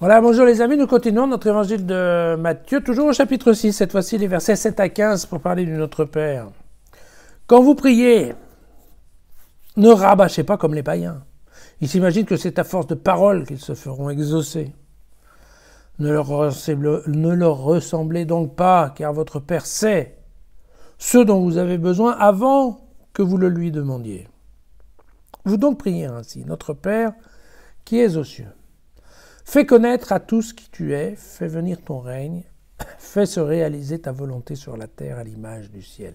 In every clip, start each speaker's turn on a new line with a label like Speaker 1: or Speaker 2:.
Speaker 1: Voilà, bonjour les amis, nous continuons notre évangile de Matthieu, toujours au chapitre 6, cette fois-ci les versets 7 à 15 pour parler du Notre Père. Quand vous priez, ne rabâchez pas comme les païens. Ils s'imaginent que c'est à force de paroles qu'ils se feront exaucer. Ne leur ressemblez donc pas, car votre Père sait ce dont vous avez besoin avant que vous le lui demandiez. Vous donc priez ainsi, Notre Père qui es aux cieux. Fais connaître à tous qui tu es, fais venir ton règne, fais se réaliser ta volonté sur la terre à l'image du ciel.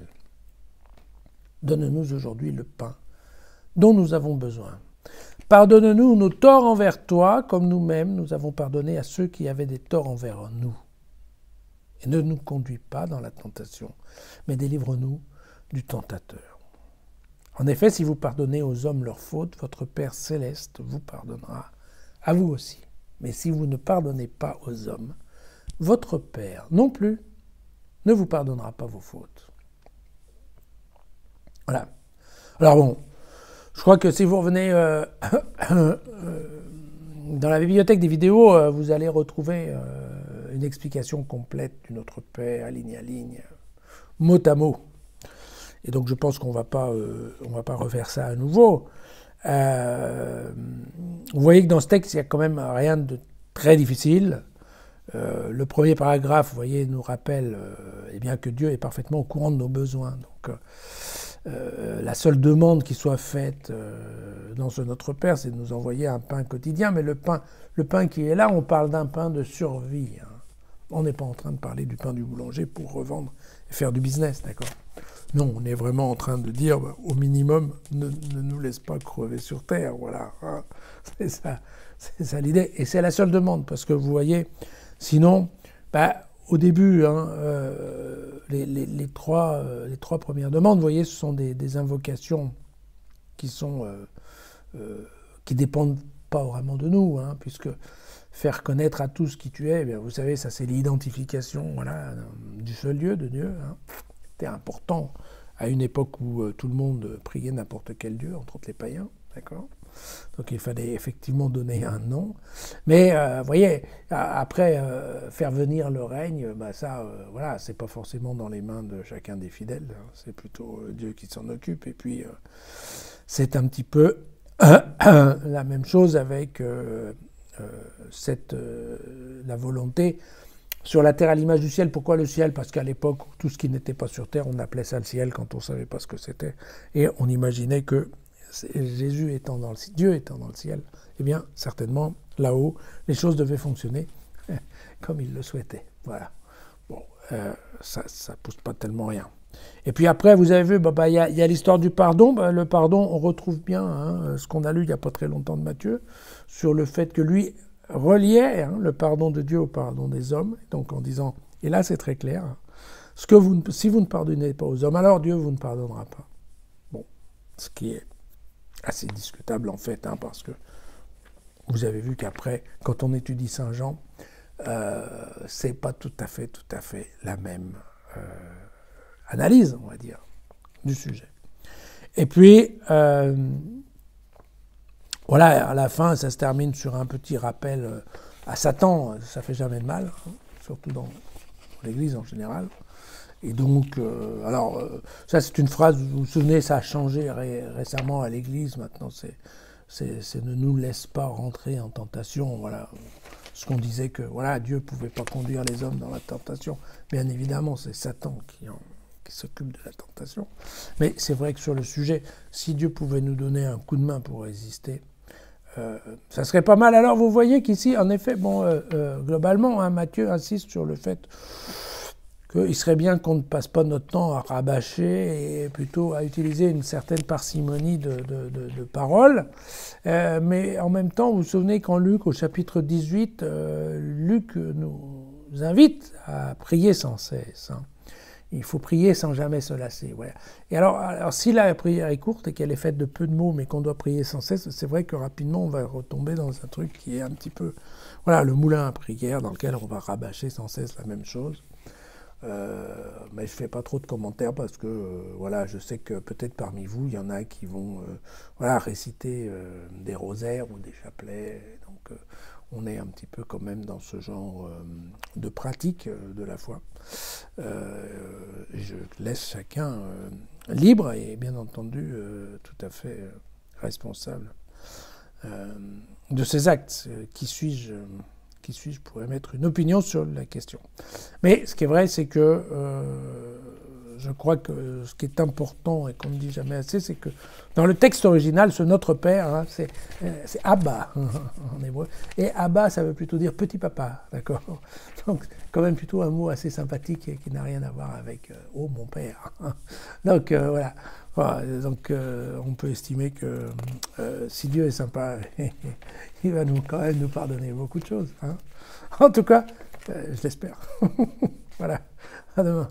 Speaker 1: Donne-nous aujourd'hui le pain dont nous avons besoin. Pardonne-nous nos torts envers toi, comme nous-mêmes nous avons pardonné à ceux qui avaient des torts envers nous. Et ne nous conduis pas dans la tentation, mais délivre-nous du tentateur. En effet, si vous pardonnez aux hommes leurs fautes, votre Père céleste vous pardonnera à vous aussi. Mais si vous ne pardonnez pas aux hommes, votre Père non plus ne vous pardonnera pas vos fautes. Voilà. Alors bon, je crois que si vous revenez dans la bibliothèque des vidéos, vous allez retrouver une explication complète du Notre Père, ligne à ligne, mot à mot. Et donc je pense qu'on va pas refaire ça à nouveau. Vous voyez que dans ce texte, il n'y a quand même rien de très difficile. Le premier paragraphe, vous voyez, nous rappelle eh bien, que Dieu est parfaitement au courant de nos besoins. Donc, la seule demande qui soit faite dans ce Notre Père, c'est de nous envoyer un pain quotidien. Mais le pain qui est là, on parle d'un pain de survie. Hein. On n'est pas en train de parler du pain du boulanger pour revendre et faire du business, d'accord ? Non, on est vraiment en train de dire, au minimum, ne nous laisse pas crever sur terre, voilà. Hein. C'est ça l'idée. Et c'est la seule demande, parce que vous voyez, sinon, au début, hein, les trois premières demandes, vous voyez, ce sont des invocations qui dépendent pas vraiment de nous, hein, puisque faire connaître à tous qui tu es, eh bien, vous savez, ça c'est l'identification, voilà, du seul Dieu, de Dieu, hein. C'était important à une époque où tout le monde priait n'importe quel dieu, entre autres les païens, d'accord ? Donc il fallait effectivement donner un nom. Mais vous voyez, après, faire venir le règne, voilà, c'est pas forcément dans les mains de chacun des fidèles, hein, c'est plutôt Dieu qui s'en occupe. Et puis, c'est un petit peu la même chose avec la volonté sur la terre à l'image du ciel. Pourquoi le ciel ? Parce qu'à l'époque, tout ce qui n'était pas sur terre, on appelait ça le ciel quand on ne savait pas ce que c'était. Et on imaginait que Dieu étant dans le ciel, eh bien, certainement, là-haut, les choses devaient fonctionner comme il le souhaitait. Voilà. Bon, ça ne pousse pas tellement rien. Et puis après, vous avez vu, y a l'histoire du pardon. Le pardon, on retrouve bien hein, ce qu'on a lu il n'y a pas très longtemps de Matthieu, sur le fait que lui reliait hein, le pardon de Dieu au pardon des hommes. Donc en disant, et là c'est très clair, hein, si vous ne pardonnez pas aux hommes, alors Dieu vous ne pardonnera pas. Bon, ce qui est assez discutable en fait, hein, parce que vous avez vu qu'après, quand on étudie Saint Jean, c'est pas tout à fait la même analyse, on va dire, du sujet. Et puis, voilà, à la fin, ça se termine sur un petit rappel à Satan, ça fait jamais de mal, hein, surtout dans l'Église en général. Et donc, ça c'est une phrase, vous vous souvenez, ça a changé récemment à l'Église, maintenant c'est ne nous laisse pas rentrer en tentation, voilà. Ce qu'on disait que voilà, Dieu ne pouvait pas conduire les hommes dans la tentation. Bien évidemment, c'est Satan qui s'occupe de la tentation. Mais c'est vrai que sur le sujet, si Dieu pouvait nous donner un coup de main pour résister, ça serait pas mal. Alors vous voyez qu'ici, en effet, globalement, hein, Matthieu insiste sur le fait qu'il serait bien qu'on ne passe pas notre temps à rabâcher et plutôt à utiliser une certaine parcimonie de paroles. Mais en même temps, vous vous souvenez qu'en Luc, au chapitre 18, Luc nous invite à prier sans cesse. Hein. Il faut prier sans jamais se lasser. Voilà. Et alors, si la prière est courte et qu'elle est faite de peu de mots, mais qu'on doit prier sans cesse, c'est vrai que rapidement, on va retomber dans un truc qui est un petit peu... Voilà, le moulin à prière dans lequel on va rabâcher sans cesse la même chose. Mais je ne fais pas trop de commentaires parce que voilà, je sais que peut-être parmi vous, il y en a qui vont réciter des rosaires ou des chapelets. Donc on est un petit peu quand même dans ce genre de pratique de la foi. Je laisse chacun libre et bien entendu tout à fait responsable de ses actes. Qui suis-je pour émettre une opinion sur la question. Mais ce qui est vrai, c'est que je crois que ce qui est important et qu'on ne dit jamais assez, c'est que dans le texte original, ce Notre Père, hein, c'est Abba en hébreu. Et Abba, ça veut plutôt dire petit papa, d'accord? Donc, quand même plutôt un mot assez sympathique et qui n'a rien à voir avec oh mon père. Donc voilà. Voilà, donc on peut estimer que si Dieu est sympa, il va quand même nous pardonner beaucoup de choses. Hein. En tout cas, je l'espère. Voilà, à demain.